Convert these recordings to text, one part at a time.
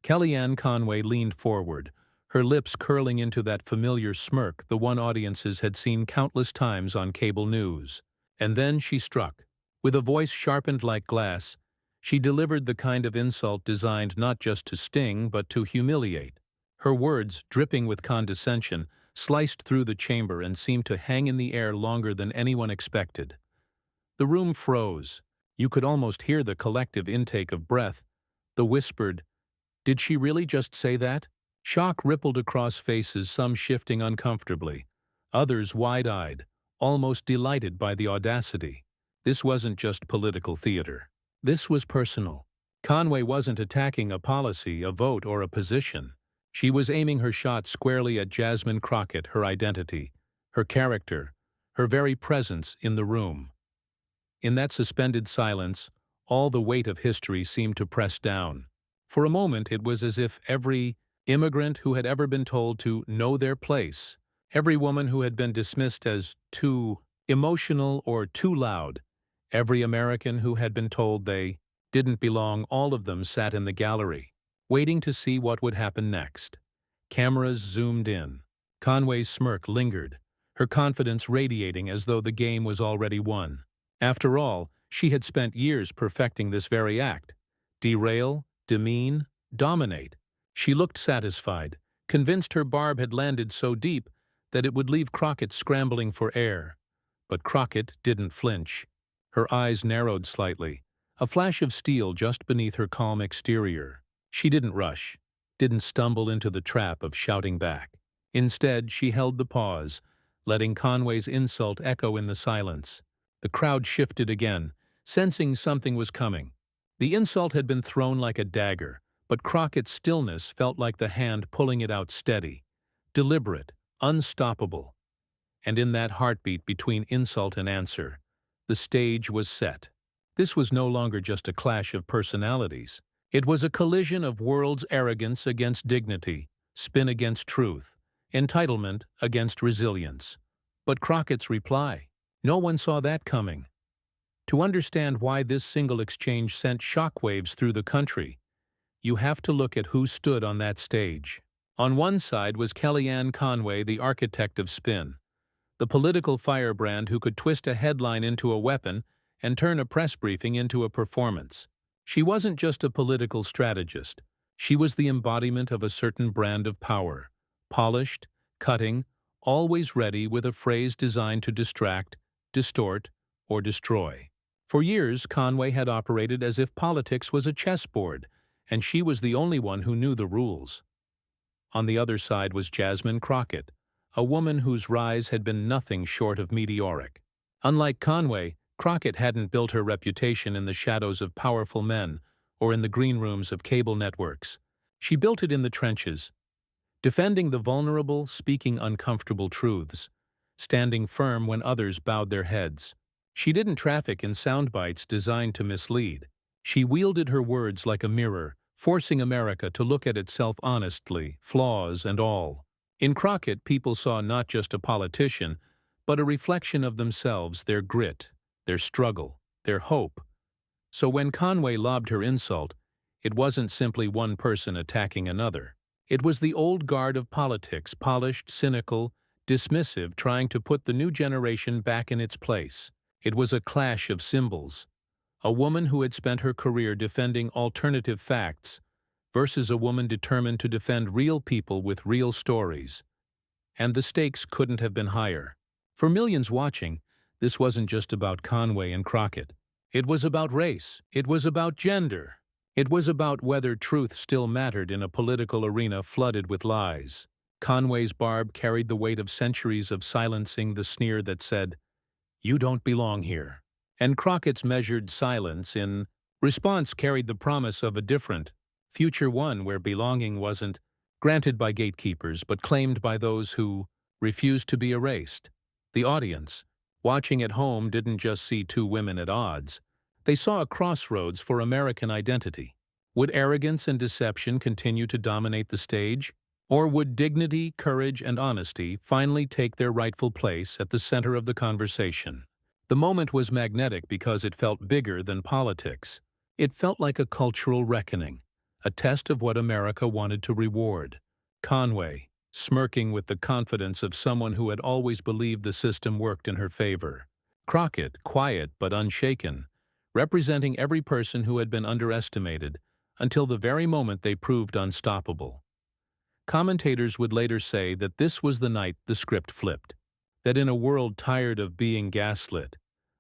Kellyanne Conway leaned forward, her lips curling into that familiar smirk the one audiences had seen countless times on cable news. And then she struck. With a voice sharpened like glass, she delivered the kind of insult designed not just to sting but to humiliate. Her words, dripping with condescension, sliced through the chamber and seemed to hang in the air longer than anyone expected. The room froze. You could almost hear the collective intake of breath, the whispered, "Did she really just say that?" Shock rippled across faces, some shifting uncomfortably, others wide-eyed, almost delighted by the audacity. This wasn't just political theater. This was personal. Conway wasn't attacking a policy, a vote, or a position. She was aiming her shot squarely at Jasmine Crockett, her identity, her character, her very presence in the room. In that suspended silence, all the weight of history seemed to press down. For a moment it was as if every immigrant who had ever been told to know their place, every woman who had been dismissed as too emotional or too loud, every American who had been told they didn't belong, all of them sat in the gallery, waiting to see what would happen next. Cameras zoomed in. Conway's smirk lingered, her confidence radiating as though the game was already won. After all, she had spent years perfecting this very act. Derail, demean, dominate. She looked satisfied, convinced her barb had landed so deep that it would leave Crockett scrambling for air. But Crockett didn't flinch. Her eyes narrowed slightly, a flash of steel just beneath her calm exterior. She didn't rush, didn't stumble into the trap of shouting back. Instead, she held the pause, letting Conway's insult echo in the silence. The crowd shifted again, sensing something was coming. The insult had been thrown like a dagger, but Crockett's stillness felt like the hand pulling it out steady, deliberate, unstoppable. And in that heartbeat between insult and answer, the stage was set. This was no longer just a clash of personalities. It was a collision of worlds' arrogance against dignity, spin against truth, entitlement against resilience. But Crockett's reply, no one saw that coming. To understand why this single exchange sent shockwaves through the country, you have to look at who stood on that stage. On one side was Kellyanne Conway, the architect of spin, the political firebrand who could twist a headline into a weapon and turn a press briefing into a performance. She wasn't just a political strategist. She was the embodiment of a certain brand of power, polished, cutting, always ready with a phrase designed to distract, distort, or destroy. For years, Conway had operated as if politics was a chessboard, and she was the only one who knew the rules. On the other side was Jasmine Crockett, a woman whose rise had been nothing short of meteoric. Unlike Conway, Crockett hadn't built her reputation in the shadows of powerful men or in the green rooms of cable networks. She built it in the trenches, defending the vulnerable, speaking uncomfortable truths, standing firm when others bowed their heads. She didn't traffic in sound bites designed to mislead. She wielded her words like a mirror, forcing America to look at itself honestly, flaws and all. In Crockett, people saw not just a politician, but a reflection of themselves, their grit, their struggle, their hope. So when Conway lobbed her insult, it wasn't simply one person attacking another. It was the old guard of politics, polished, cynical, dismissive, trying to put the new generation back in its place. It was a clash of symbols. A woman who had spent her career defending alternative facts versus a woman determined to defend real people with real stories. And the stakes couldn't have been higher. For millions watching, this wasn't just about Conway and Crockett. It was about race. It was about gender. It was about whether truth still mattered in a political arena flooded with lies. Conway's barb carried the weight of centuries of silencing the sneer that said, "You don't belong here." And Crockett's measured silence in response carried the promise of a different, future one where belonging wasn't granted by gatekeepers but claimed by those who refused to be erased. The audience, watching at home, didn't just see two women at odds. They saw a crossroads for American identity. Would arrogance and deception continue to dominate the stage? Or would dignity, courage, and honesty finally take their rightful place at the center of the conversation? The moment was magnetic because it felt bigger than politics. It felt like a cultural reckoning, a test of what America wanted to reward. Conway, smirking with the confidence of someone who had always believed the system worked in her favor. Crockett, quiet but unshaken, representing every person who had been underestimated until the very moment they proved unstoppable. Commentators would later say that this was the night the script flipped, that in a world tired of being gaslit,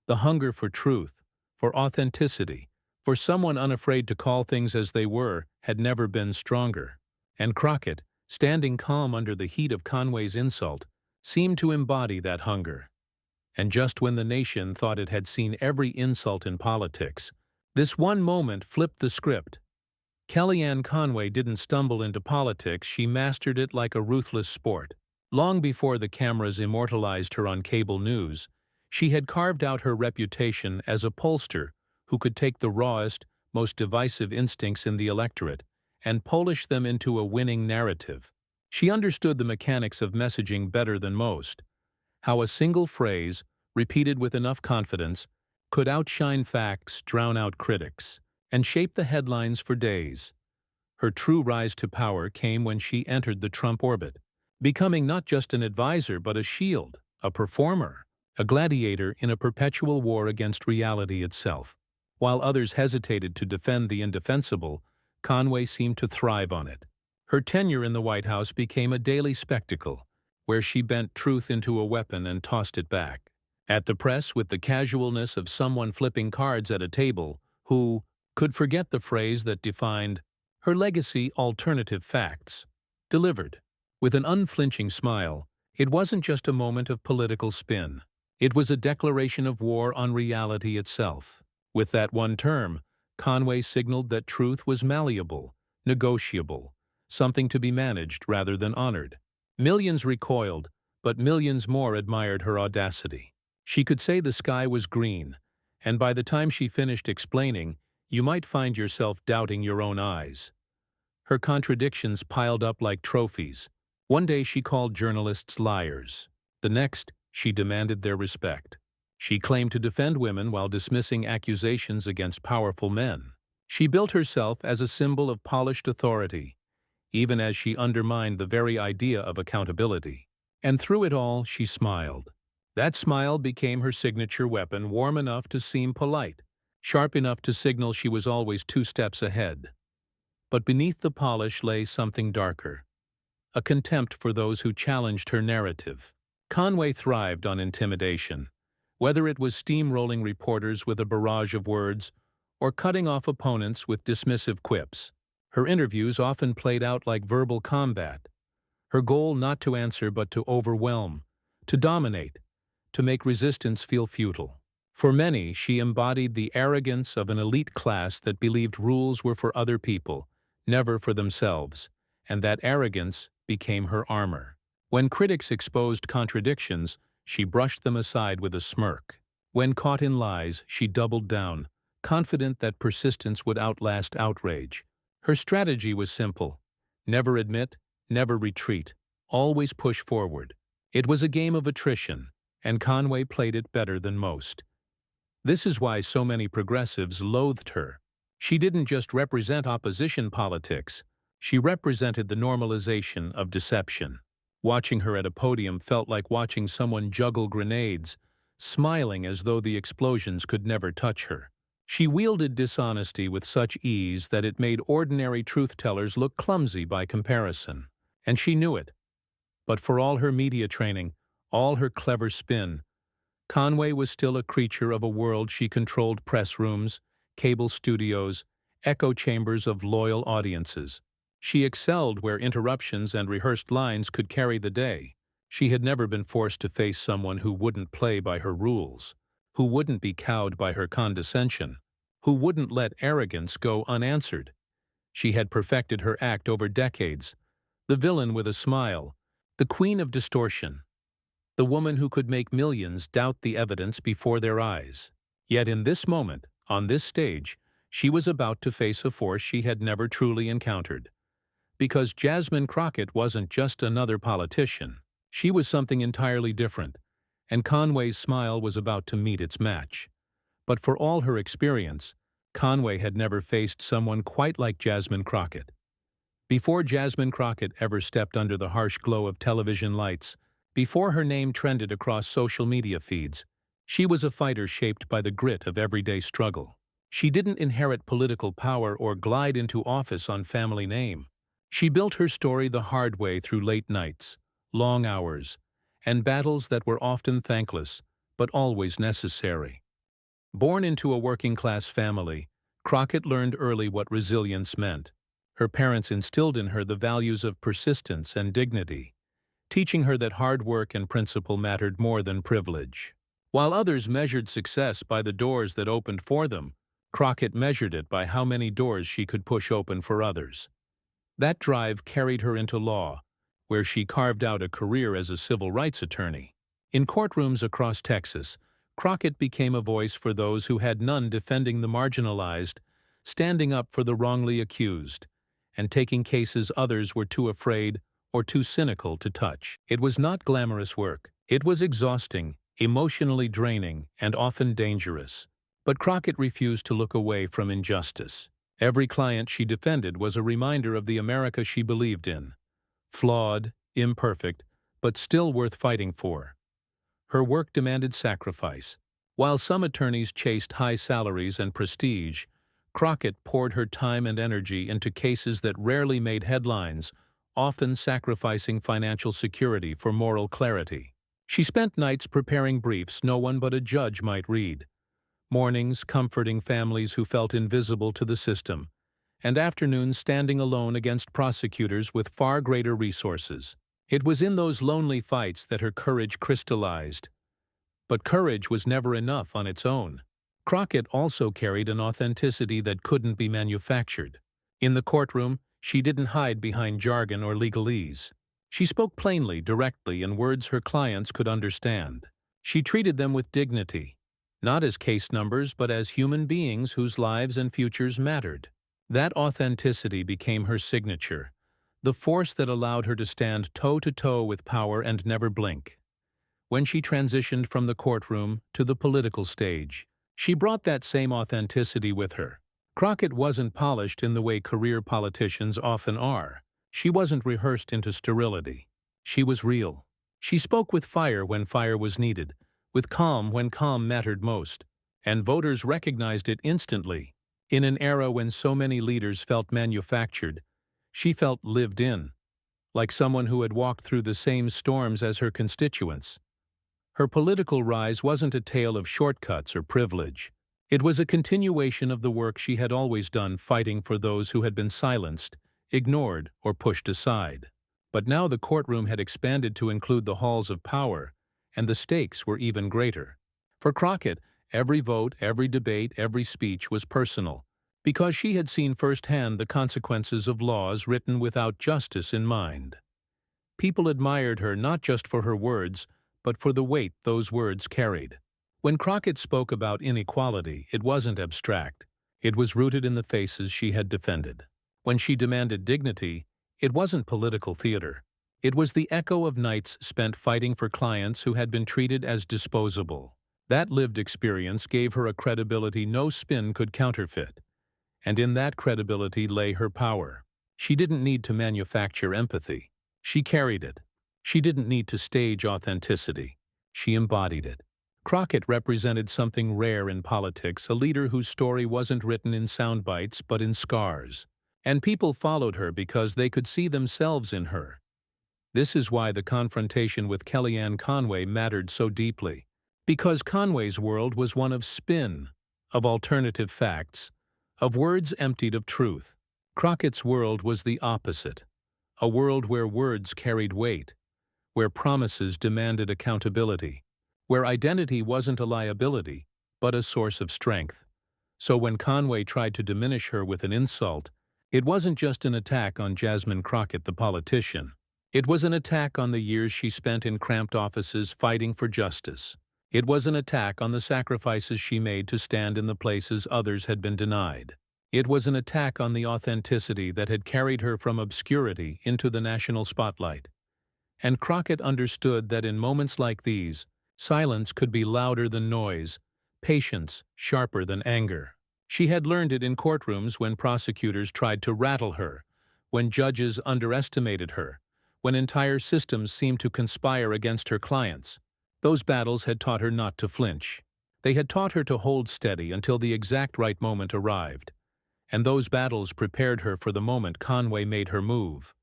the hunger for truth, for authenticity, for someone unafraid to call things as they were, had never been stronger. And Crockett, standing calm under the heat of Conway's insult, seemed to embody that hunger. And just when the nation thought it had seen every insult in politics, this one moment flipped the script. Kellyanne Conway didn't stumble into politics, she mastered it like a ruthless sport. Long before the cameras immortalized her on cable news, she had carved out her reputation as a pollster who could take the rawest, most divisive instincts in the electorate and polish them into a winning narrative. She understood the mechanics of messaging better than most, how a single phrase, repeated with enough confidence, could outshine facts, drown out critics, and shape the headlines for days. Her true rise to power came when she entered the Trump orbit, becoming not just an advisor but a shield, a performer, a gladiator in a perpetual war against reality itself. While others hesitated to defend the indefensible, Conway seemed to thrive on it. Her tenure in the White House became a daily spectacle, where she bent truth into a weapon and tossed it back at the press with the casualness of someone flipping cards at a table who could forget the phrase that defined her legacy: alternative facts. Delivered with an unflinching smile, it wasn't just a moment of political spin. It was a declaration of war on reality itself. With that one term, Conway signaled that truth was malleable, negotiable, something to be managed rather than honored. Millions recoiled, but millions more admired her audacity. She could say the sky was green, and by the time she finished explaining, you might find yourself doubting your own eyes. Her contradictions piled up like trophies. One day she called journalists liars. The next, she demanded their respect. She claimed to defend women while dismissing accusations against powerful men. She built herself as a symbol of polished authority, even as she undermined the very idea of accountability. And through it all, she smiled. That smile became her signature weapon, warm enough to seem polite, sharp enough to signal she was always 2 steps ahead. But beneath the polish lay something darker, a contempt for those who challenged her narrative. Conway thrived on intimidation, whether it was steamrolling reporters with a barrage of words or cutting off opponents with dismissive quips. Her interviews often played out like verbal combat, her goal not to answer but to overwhelm, to dominate, to make resistance feel futile. For many, she embodied the arrogance of an elite class that believed rules were for other people, never for themselves, and that arrogance became her armor. When critics exposed contradictions, she brushed them aside with a smirk. When caught in lies, she doubled down, confident that persistence would outlast outrage. Her strategy was simple: never admit, never retreat, always push forward. It was a game of attrition, and Conway played it better than most. This is why so many progressives loathed her. She didn't just represent opposition politics, she represented the normalization of deception. Watching her at a podium felt like watching someone juggle grenades, smiling as though the explosions could never touch her. She wielded dishonesty with such ease that it made ordinary truth-tellers look clumsy by comparison. And she knew it. But for all her media training, all her clever spin, Conway was still a creature of a world. She controlled press rooms, cable studios, echo chambers of loyal audiences. She excelled where interruptions and rehearsed lines could carry the day. She had never been forced to face someone who wouldn't play by her rules, who wouldn't be cowed by her condescension, who wouldn't let arrogance go unanswered. She had perfected her act over decades, the villain with a smile, the queen of distortion, the woman who could make millions doubt the evidence before their eyes. Yet in this moment, on this stage, she was about to face a force she had never truly encountered. Because Jasmine Crockett wasn't just another politician. She was something entirely different, and Conway's smile was about to meet its match. But for all her experience, Conway had never faced someone quite like Jasmine Crockett. Before Jasmine Crockett ever stepped under the harsh glow of television lights, before her name trended across social media feeds, she was a fighter shaped by the grit of everyday struggle. She didn't inherit political power or glide into office on family name. She built her story the hard way through late nights, long hours, and battles that were often thankless, but always necessary. Born into a working-class family, Crockett learned early what resilience meant. Her parents instilled in her the values of persistence and dignity, teaching her that hard work and principle mattered more than privilege. While others measured success by the doors that opened for them, Crockett measured it by how many doors she could push open for others. That drive carried her into law, where she carved out a career as a civil rights attorney. In courtrooms across Texas, Crockett became a voice for those who had none, defending the marginalized, standing up for the wrongly accused, and taking cases others were too afraid or too cynical to touch. It was not glamorous work. It was exhausting, emotionally draining, and often dangerous. But Crockett refused to look away from injustice. Every client she defended was a reminder of the America she believed in. Flawed, imperfect, but still worth fighting for. Her work demanded sacrifice. While some attorneys chased high salaries and prestige, Crockett poured her time and energy into cases that rarely made headlines, often sacrificing financial security for moral clarity. She spent nights preparing briefs no one but a judge might read, mornings comforting families who felt invisible to the system, and afternoons standing alone against prosecutors with far greater resources. It was in those lonely fights that her courage crystallized. But courage was never enough on its own. Crockett also carried an authenticity that couldn't be manufactured. In the courtroom, she didn't hide behind jargon or legalese. She spoke plainly, directly, in words her clients could understand. She treated them with dignity, not as case numbers but as human beings whose lives and futures mattered. That authenticity became her signature, the force that allowed her to stand toe-to-toe with power and never blink. When she transitioned from the courtroom to the political stage, she brought that same authenticity with her. Crockett wasn't polished in the way career politicians often are. She wasn't rehearsed into sterility. She was real. She spoke with fire when fire was needed, with calm when calm mattered most, and voters recognized it instantly. In an era when so many leaders felt manufactured, she felt lived in, like someone who had walked through the same storms as her constituents. Her political rise wasn't a tale of shortcuts or privilege. It was a continuation of the work she had always done, fighting for those who had been silenced, ignored, or pushed aside. But now the courtroom had expanded to include the halls of power, and the stakes were even greater. For Crockett, every vote, every debate, every speech was personal, because she had seen firsthand the consequences of laws written without justice in mind. People admired her not just for her words, but for the weight those words carried. When Crockett spoke about inequality, it wasn't abstract. It was rooted in the faces she had defended. When she demanded dignity, it wasn't political theater. It was the echo of nights spent fighting for clients who had been treated as disposable. That lived experience gave her a credibility no spin could counterfeit. And in that credibility lay her power. She didn't need to manufacture empathy. She carried it. She didn't need to stage authenticity. She embodied it. Crockett represented something rare in politics, a leader whose story wasn't written in sound bites but in scars. And people followed her because they could see themselves in her. This is why the confrontation with Kellyanne Conway mattered so deeply. Because Conway's world was one of spin, of alternative facts, of words emptied of truth. Crockett's world was the opposite, a world where words carried weight, where promises demanded accountability, where identity wasn't a liability, but a source of strength. So when Conway tried to diminish her with an insult, it wasn't just an attack on Jasmine Crockett, the politician. It was an attack on the years she spent in cramped offices fighting for justice. It was an attack on the sacrifices she made to stand in the places others had been denied. It was an attack on the authenticity that had carried her from obscurity into the national spotlight. And Crockett understood that in moments like these, silence could be louder than noise, patience sharper than anger. She had learned it in courtrooms when prosecutors tried to rattle her, when judges underestimated her, when entire systems seemed to conspire against her clients. Those battles had taught her not to flinch. They had taught her to hold steady until the exact right moment arrived. And those battles prepared her for the moment Conway made her move.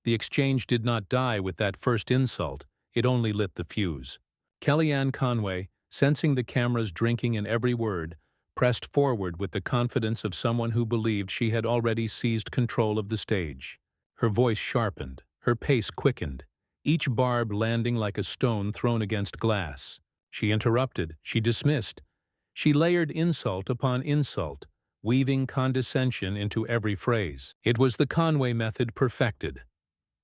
The exchange did not die with that first insult, it only lit the fuse. Kellyanne Conway, sensing the cameras drinking in every word, pressed forward with the confidence of someone who believed she had already seized control of the stage. Her voice sharpened, her pace quickened, each barb landing like a stone thrown against glass. She interrupted, she dismissed. She layered insult upon insult, weaving condescension into every phrase. It was the Conway method perfected.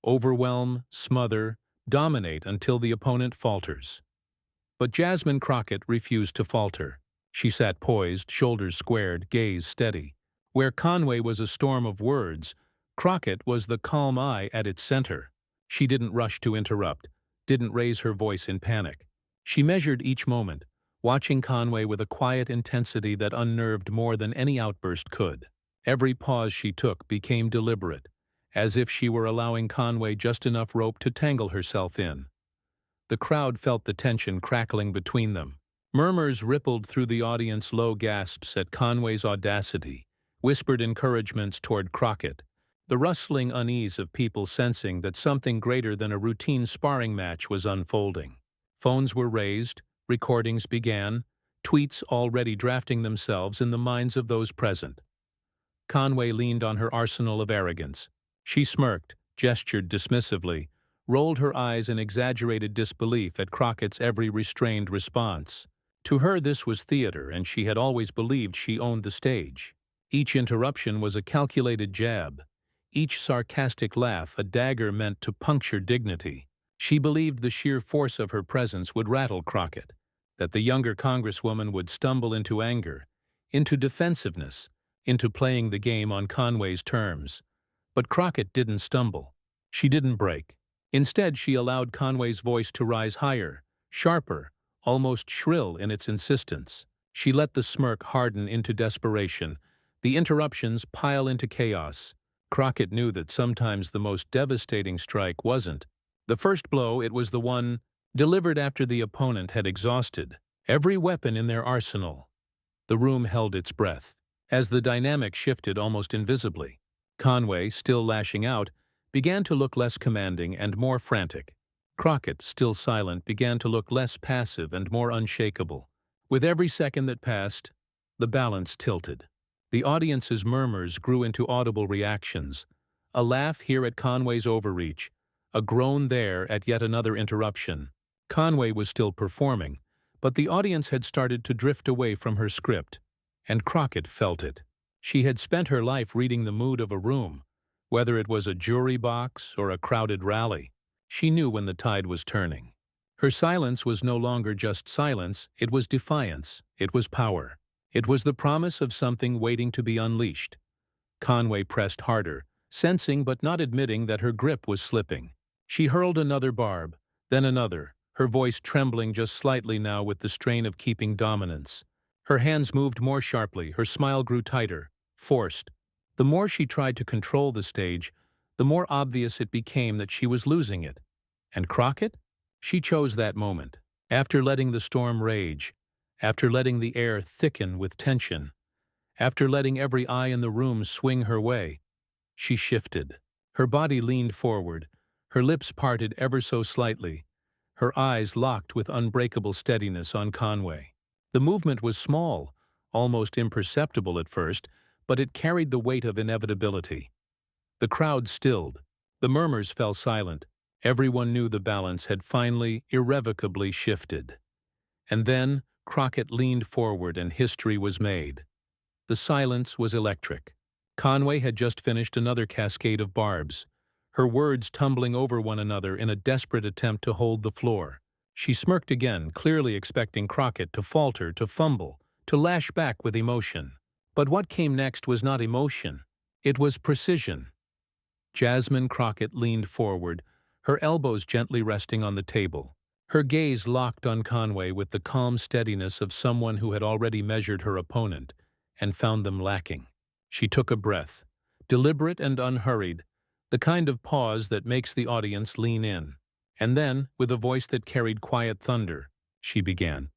Overwhelm, smother, dominate until the opponent falters. But Jasmine Crockett refused to falter. She sat poised, shoulders squared, gaze steady. Where Conway was a storm of words, Crockett was the calm eye at its center. She didn't rush to interrupt, didn't raise her voice in panic. She measured each moment, watching Conway with a quiet intensity that unnerved more than any outburst could. Every pause she took became deliberate, as if she were allowing Conway just enough rope to tangle herself in. The crowd felt the tension crackling between them. Murmurs rippled through the audience, low gasps at Conway's audacity, whispered encouragements toward Crockett, the rustling unease of people sensing that something greater than a routine sparring match was unfolding. Phones were raised, recordings began, tweets already drafting themselves in the minds of those present. Conway leaned on her arsenal of arrogance. She smirked, gestured dismissively, rolled her eyes in exaggerated disbelief at Crockett's every restrained response. To her this was theater, and she had always believed she owned the stage. Each interruption was a calculated jab, each sarcastic laugh a dagger meant to puncture dignity. She believed the sheer force of her presence would rattle Crockett, that the younger congresswoman would stumble into anger, into defensiveness, into playing the game on Conway's terms. But Crockett didn't stumble. She didn't break. Instead, she allowed Conway's voice to rise higher, sharper, almost shrill in its insistence. She let the smirk harden into desperation, the interruptions pile into chaos. Crockett knew that sometimes the most devastating strike wasn't the first blow, it was the one delivered after the opponent had exhausted every weapon in their arsenal. The room held its breath. As the dynamic shifted almost invisibly, Conway, still lashing out, began to look less commanding and more frantic. Crockett, still silent, began to look less passive and more unshakable. With every second that passed, the balance tilted. The audience's murmurs grew into audible reactions, a laugh here at Conway's overreach, a groan there at yet another interruption. Conway was still performing, but the audience had started to drift away from her script, and Crockett felt it. She had spent her life reading the mood of a room, whether it was a jury box or a crowded rally. She knew when the tide was turning. Her silence was no longer just silence, it was defiance, it was power. It was the promise of something waiting to be unleashed. Conway pressed harder, sensing but not admitting that her grip was slipping. She hurled another barb, then another, her voice trembling just slightly now with the strain of keeping dominance. Her hands moved more sharply, her smile grew tighter, forced. The more she tried to control the stage, the more obvious it became that she was losing it. And Crockett? She chose that moment. After letting the storm rage, after letting the air thicken with tension, after letting every eye in the room swing her way, she shifted. Her body leaned forward, her lips parted ever so slightly, her eyes locked with unbreakable steadiness on Conway. The movement was small, almost imperceptible at first, but it carried the weight of inevitability. The crowd stilled. The murmurs fell silent. Everyone knew the balance had finally, irrevocably shifted. And then Crockett leaned forward and history was made. The silence was electric. Conway had just finished another cascade of barbs, her words tumbling over one another in a desperate attempt to hold the floor. She smirked again, clearly expecting Crockett to falter, to fumble, to lash back with emotion. But what came next was not emotion. It was precision. Jasmine Crockett leaned forward, her elbows gently resting on the table. Her gaze locked on Conway with the calm steadiness of someone who had already measured her opponent, and found them lacking. She took a breath, deliberate and unhurried, the kind of pause that makes the audience lean in. And then, with a voice that carried quiet thunder, she began.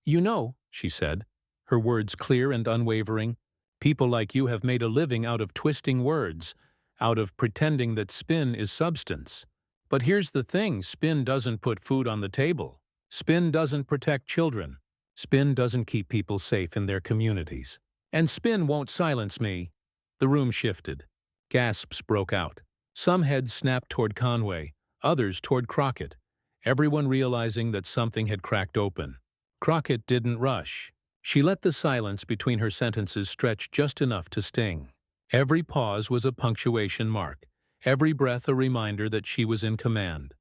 "You know," she said, her words clear and unwavering, "people like you have made a living out of twisting words, out of pretending that spin is substance. But here's the thing, spin doesn't put food on the table. Spin doesn't protect children. Spin doesn't keep people safe in their communities. And spin won't silence me." The room shifted. Gasps broke out. Some heads snapped toward Conway, others toward Crockett, everyone realizing that something had cracked open. Crockett didn't rush. She let the silence between her sentences stretch just enough to sting. Every pause was a punctuation mark, every breath a reminder that she was in command.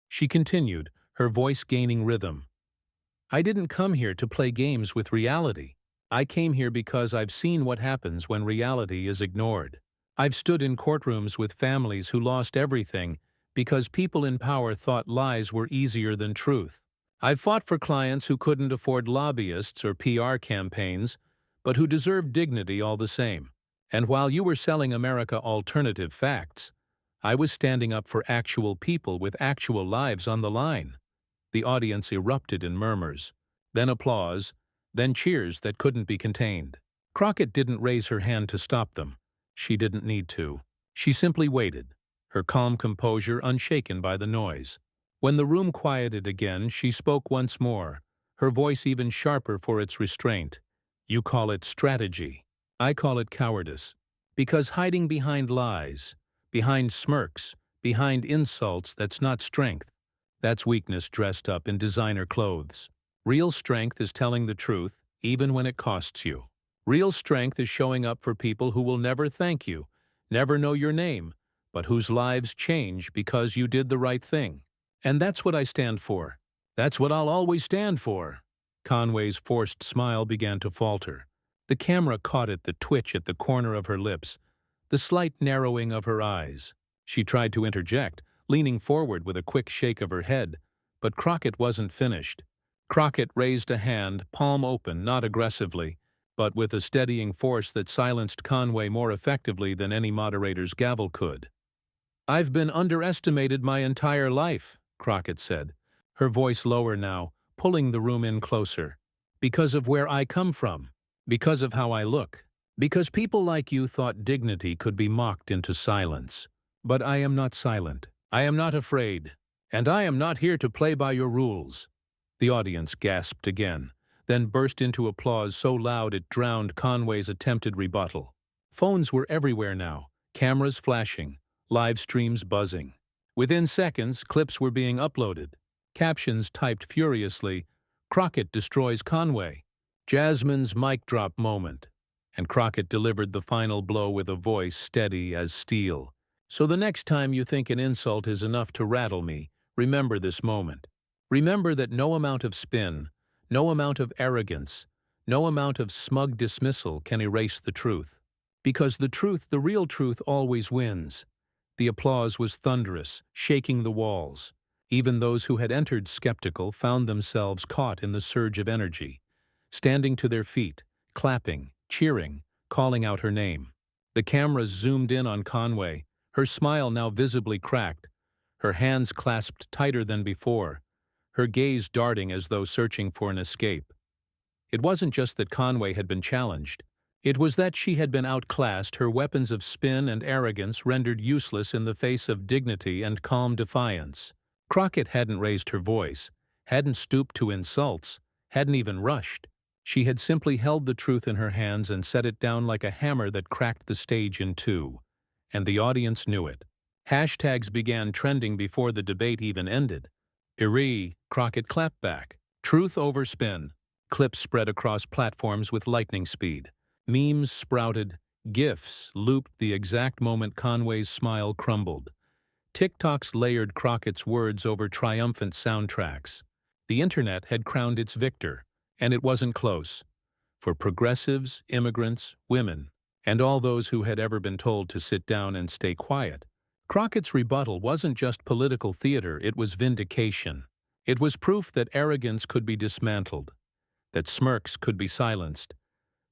She continued, her voice gaining rhythm. "I didn't come here to play games with reality. I came here because I've seen what happens when reality is ignored. I've stood in courtrooms with families who lost everything because people in power thought lies were easier than truth. I've fought for clients who couldn't afford lobbyists or PR campaigns, but who deserved dignity all the same. And while you were selling America alternative facts, I was standing up for actual people with actual lives on the line." The audience erupted in murmurs, then applause, then cheers that couldn't be contained. Crockett didn't raise her hand to stop them. She didn't need to. She simply waited, her calm composure unshaken by the noise. When the room quieted again, she spoke once more, her voice even sharper for its restraint. "You call it strategy. I call it cowardice. Because hiding behind lies, behind smirks, behind insults, that's not strength. That's weakness dressed up in designer clothes. Real strength is telling the truth, even when it costs you. Real strength is showing up for people who will never thank you, never know your name, but whose lives change because you did the right thing. And that's what I stand for. That's what I'll always stand for." Conway's forced smile began to falter. The camera caught it, the twitch at the corner of her lips, the slight narrowing of her eyes. She tried to interject, leaning forward with a quick shake of her head, but Crockett wasn't finished. Crockett raised a hand, palm open, not aggressively, but with a steadying force that silenced Conway more effectively than any moderator's gavel could. "I've been underestimated my entire life," Crockett said, her voice lower now, pulling the room in closer. "Because of where I come from, because of how I look, because people like you thought dignity could be mocked into silence. But I am not silent. I am not afraid. And I am not here to play by your rules." The audience gasped again, then burst into applause so loud it drowned Conway's attempted rebuttal. Phones were everywhere now, cameras flashing, live streams buzzing. Within seconds, clips were being uploaded. Captions typed furiously, "Crockett destroys Conway. Jasmine's mic drop moment." And Crockett delivered the final blow with a voice steady as steel. "So the next time you think an insult is enough to rattle me, remember this moment. Remember that no amount of spin, no amount of arrogance, no amount of smug dismissal can erase the truth. Because the truth, the real truth, always wins." The applause was thunderous, shaking the walls. Even those who had entered skeptical found themselves caught in the surge of energy, standing to their feet, clapping, cheering, calling out her name. The cameras zoomed in on Conway, her smile now visibly cracked, her hands clasped tighter than before, her gaze darting as though searching for an escape. It wasn't just that Conway had been challenged. It was that she had been outclassed, her weapons of spin and arrogance rendered useless in the face of dignity and calm defiance. Crockett hadn't raised her voice, hadn't stooped to insults, hadn't even rushed. She had simply held the truth in her hands and set it down like a hammer that cracked the stage in two. And the audience knew it. Hashtags began trending before the debate even ended. "Eerie," Crockett clapped back. "Truth over spin." Clips spread across platforms with lightning speed. Memes sprouted, GIFs looped the exact moment Conway's smile crumbled. TikToks layered Crockett's words over triumphant soundtracks. The internet had crowned its victor, and it wasn't close. For progressives, immigrants, women, and all those who had ever been told to sit down and stay quiet, Crockett's rebuttal wasn't just political theater, it was vindication. It was proof that arrogance could be dismantled, that smirks could be silenced,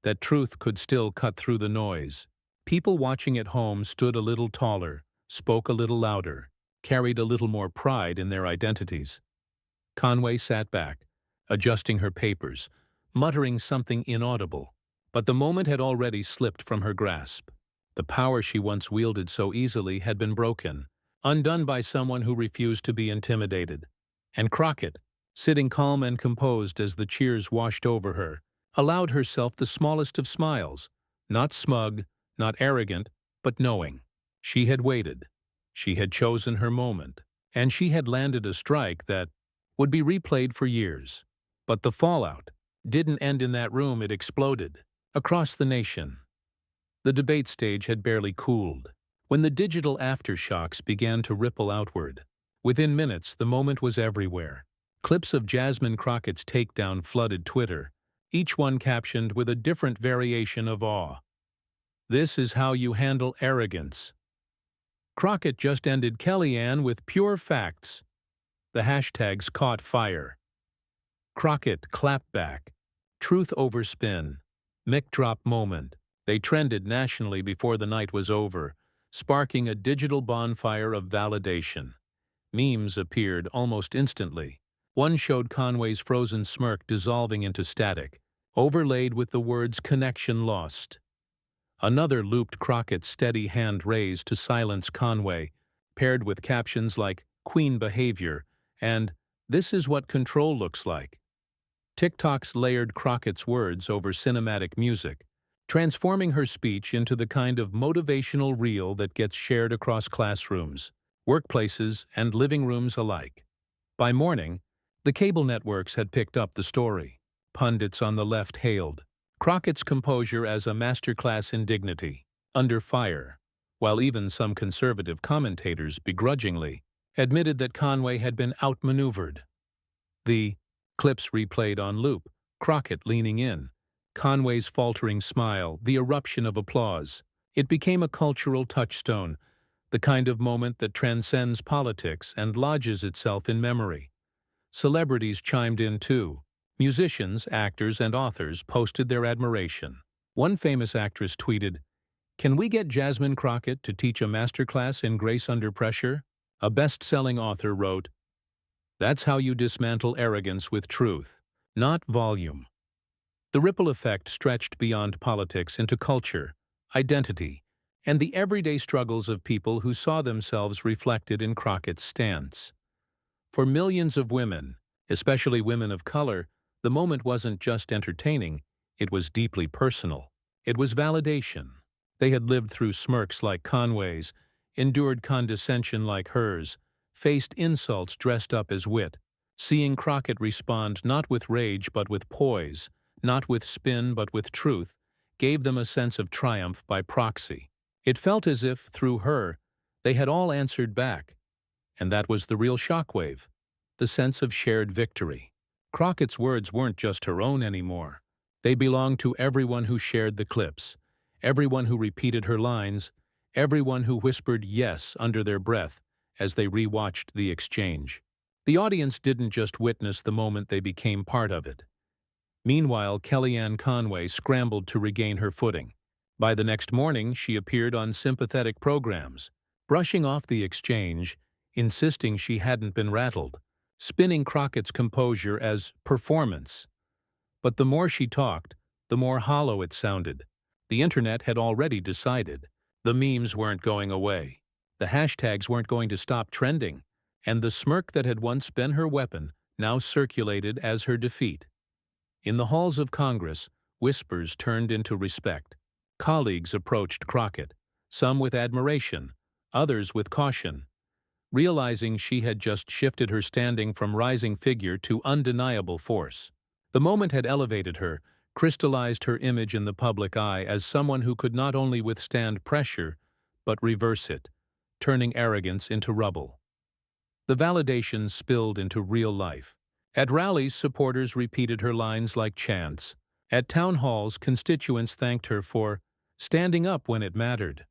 that truth could still cut through the noise. People watching at home stood a little taller, spoke a little louder, carried a little more pride in their identities. Conway sat back, adjusting her papers, muttering something inaudible. But the moment had already slipped from her grasp. The power she once wielded so easily had been broken, undone by someone who refused to be intimidated. And Crockett, sitting calm and composed as the cheers washed over her, allowed herself the smallest of smiles, not smug, not arrogant, but knowing. She had waited. She had chosen her moment. And she had landed a strike that would be replayed for years. But the fallout didn't end in that room, it exploded across the nation. The debate stage had barely cooled when the digital aftershocks began to ripple outward. Within minutes, the moment was everywhere. Clips of Jasmine Crockett's takedown flooded Twitter, each one captioned with a different variation of awe. "This is how you handle arrogance." "Crockett just ended Kellyanne with pure facts." The hashtags caught fire. "Crockett clapback," "truth over spin," "mic drop moment." They trended nationally before the night was over, sparking a digital bonfire of validation. Memes appeared almost instantly. One showed Conway's frozen smirk dissolving into static, overlaid with the words "connection lost." Another looped Crockett's steady hand raised to silence Conway, paired with captions like "queen behavior" and "this is what control looks like." TikToks layered Crockett's words over cinematic music, transforming her speech into the kind of motivational reel that gets shared across classrooms, workplaces, and living rooms alike. By morning, the cable networks had picked up the story. Pundits on the left hailed Crockett's composure as a masterclass in dignity, under fire, while even some conservative commentators begrudgingly admitted that Conway had been outmaneuvered. The clips replayed on loop, Crockett leaning in, Conway's faltering smile, the eruption of applause. It became a cultural touchstone, the kind of moment that transcends politics and lodges itself in memory. Celebrities chimed in too. Musicians, actors, and authors posted their admiration. One famous actress tweeted, "Can we get Jasmine Crockett to teach a masterclass in grace under pressure?" A best-selling author wrote, "That's how you dismantle arrogance with truth, not volume." The ripple effect stretched beyond politics into culture, identity, and the everyday struggles of people who saw themselves reflected in Crockett's stance. For millions of women, especially women of color, the moment wasn't just entertaining, it was deeply personal. It was validation. They had lived through smirks like Conway's, endured condescension like hers, faced insults dressed up as wit. Seeing Crockett respond not with rage but with poise, not with spin but with truth, gave them a sense of triumph by proxy. It felt as if, through her, they had all answered back. And that was the real shockwave, the sense of shared victory. Crockett's words weren't just her own anymore. They belonged to everyone who shared the clips, everyone who repeated her lines, everyone who whispered yes under their breath as they rewatched the exchange. The audience didn't just witness the moment, they became part of it. Meanwhile, Kellyanne Conway scrambled to regain her footing. By the next morning, she appeared on sympathetic programs, brushing off the exchange, insisting she hadn't been rattled, spinning Crockett's composure as performance. But the more she talked, the more hollow it sounded. The internet had already decided. The memes weren't going away. The hashtags weren't going to stop trending. And the smirk that had once been her weapon now circulated as her defeat. In the halls of Congress, whispers turned into respect. Colleagues approached Crockett, some with admiration, others with caution, realizing she had just shifted her standing from rising figure to undeniable force. The moment had elevated her, crystallized her image in the public eye as someone who could not only withstand pressure, but reverse it, turning arrogance into rubble. The validation spilled into real life. At rallies, supporters repeated her lines like chants. At town halls, constituents thanked her for standing up when it mattered.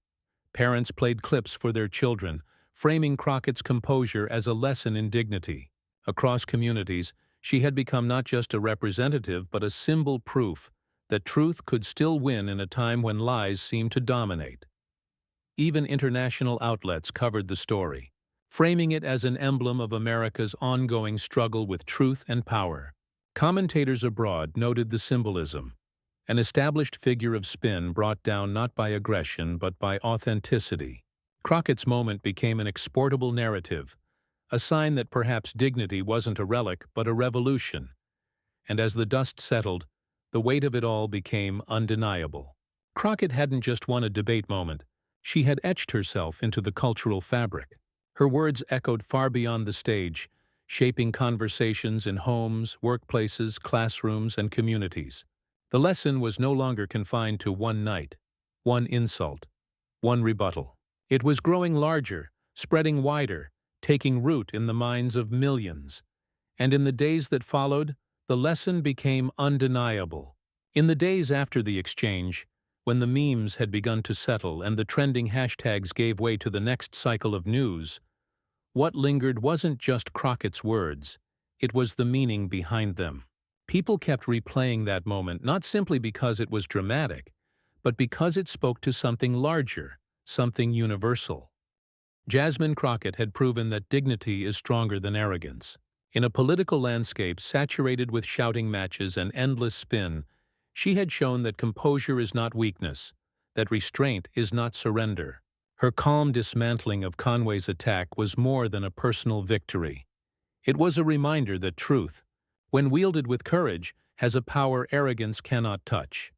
Parents played clips for their children, framing Crockett's composure as a lesson in dignity. Across communities, she had become not just a representative but a symbol proof that truth could still win in a time when lies seemed to dominate. Even international outlets covered the story, framing it as an emblem of America's ongoing struggle with truth and power. Commentators abroad noted the symbolism, an established figure of spin brought down not by aggression but by authenticity. Crockett's moment became an exportable narrative, a sign that perhaps dignity wasn't a relic but a revolution. And as the dust settled, the weight of it all became undeniable. Crockett hadn't just won a debate moment, she had etched herself into the cultural fabric. Her words echoed far beyond the stage, shaping conversations in homes, workplaces, classrooms, and communities. The lesson was no longer confined to one night, one insult, one rebuttal. It was growing larger, spreading wider, taking root in the minds of millions. And in the days that followed, the lesson became undeniable. In the days after the exchange, when the memes had begun to settle and the trending hashtags gave way to the next cycle of news, what lingered wasn't just Crockett's words, it was the meaning behind them. People kept replaying that moment not simply because it was dramatic, but because it spoke to something larger, something universal. Jasmine Crockett had proven that dignity is stronger than arrogance. In a political landscape saturated with shouting matches and endless spin, she had shown that composure is not weakness, that restraint is not surrender. Her calm dismantling of Conway's attack was more than a personal victory. It was a reminder that truth, when wielded with courage, has a power arrogance cannot touch.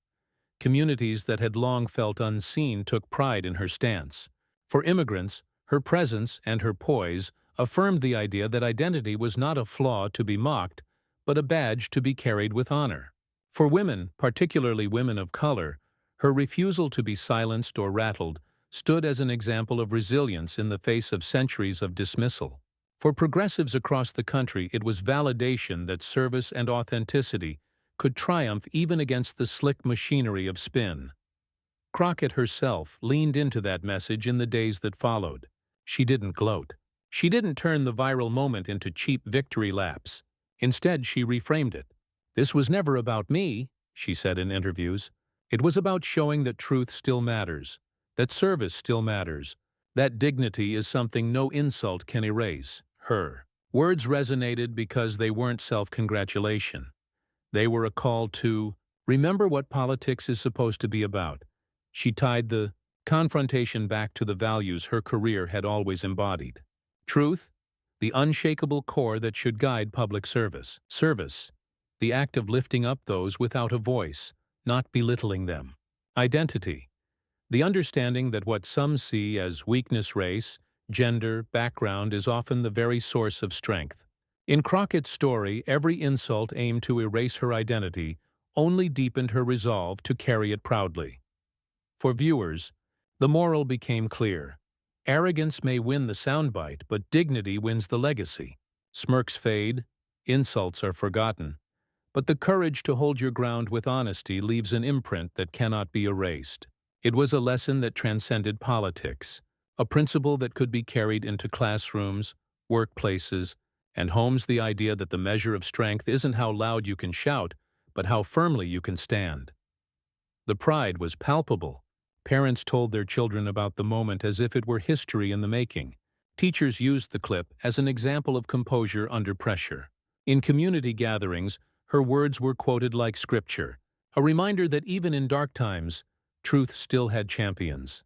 Communities that had long felt unseen took pride in her stance. For immigrants, her presence and her poise affirmed the idea that identity was not a flaw to be mocked, but a badge to be carried with honor. For women, particularly women of color, her refusal to be silenced or rattled stood as an example of resilience in the face of centuries of dismissal. For progressives across the country, it was validation that service and authenticity could triumph even against the slick machinery of spin. Crockett herself leaned into that message in the days that followed. She didn't gloat. She didn't turn the viral moment into cheap victory laps. Instead, she reframed it. "This was never about me," she said in interviews. "It was about showing that truth still matters, that service still matters, that dignity is something no insult can erase." Her words resonated because they weren't self-congratulation. They were a call to remember what politics is supposed to be about. She tied the confrontation back to the values her career had always embodied. Truth, the unshakable core that should guide public service. Service, the act of lifting up those without a voice, not belittling them. Identity, the understanding that what some see as weakness, race, gender, background is often the very source of strength. In Crockett's story, every insult aimed to erase her identity only deepened her resolve to carry it proudly. For viewers, the moral became clear. Arrogance may win the soundbite, but dignity wins the legacy. Smirks fade, insults are forgotten, but the courage to hold your ground with honesty leaves an imprint that cannot be erased. It was a lesson that transcended politics, a principle that could be carried into classrooms, workplaces, and homes. The idea that the measure of strength isn't how loud you can shout, but how firmly you can stand. The pride was palpable. Parents told their children about the moment as if it were history in the making. Teachers used the clip as an example of composure under pressure. In community gatherings, her words were quoted like scripture, a reminder that even in dark times, truth still had champions.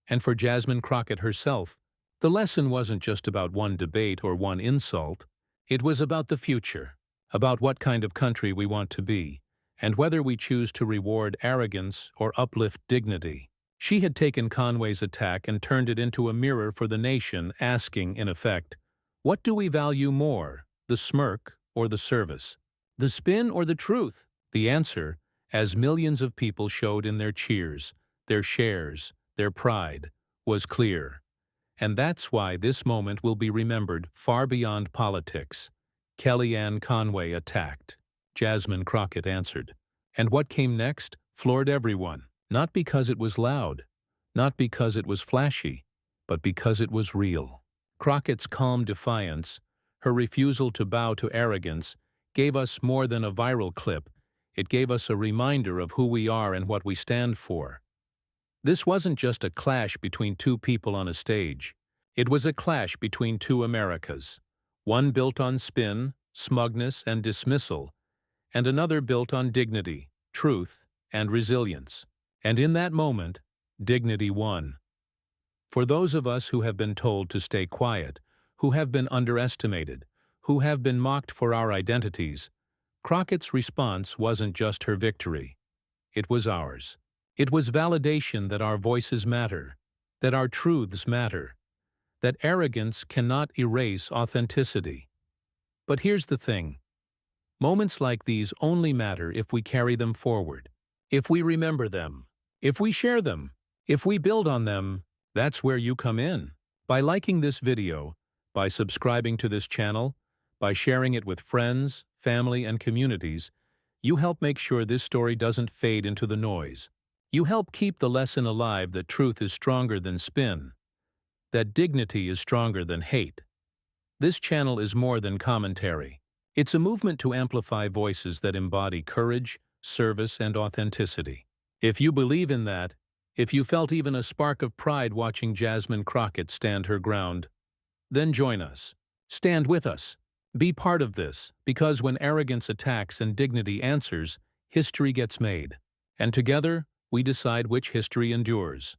And for Jasmine Crockett herself, the lesson wasn't just about one debate or one insult. It was about the future, about what kind of country we want to be, and whether we choose to reward arrogance or uplift dignity. She had taken Conway's attack and turned it into a mirror for the nation, asking, in effect, what do we value more, the smirk or the service? The spin or the truth? The answer, as millions of people showed in their cheers, their shares, their pride, was clear. And that's why this moment will be remembered far beyond politics. Kellyanne Conway attacked. Jasmine Crockett answered. And what came next floored everyone, not because it was loud, not because it was flashy, but because it was real. Crockett's calm defiance, her refusal to bow to arrogance, gave us more than a viral clip. It gave us a reminder of who we are and what we stand for. This wasn't just a clash between two people on a stage. It was a clash between two Americas, one built on spin, smugness, and dismissal, and another built on dignity, truth, and resilience. And in that moment, dignity won. For those of us who have been told to stay quiet, who have been underestimated, who have been mocked for our identities, Crockett's response wasn't just her victory. It was ours. It was validation that our voices matter, that our truths matter, that arrogance cannot erase authenticity. But here's the thing. Moments like these only matter if we carry them forward, if we remember them, if we share them, if we build on them. That's where you come in. By liking this video, by subscribing to this channel, by sharing it with friends, family, and communities, you help make sure this story doesn't fade into the noise. You help keep the lesson alive that truth is stronger than spin, that dignity is stronger than hate. This channel is more than commentary. It's a movement to amplify voices that embody courage, service, and authenticity. If you believe in that, if you felt even a spark of pride watching Jasmine Crockett stand her ground, then join us. Stand with us. Be part of this, because when arrogance attacks and dignity answers, history gets made. And together, we decide which history endures.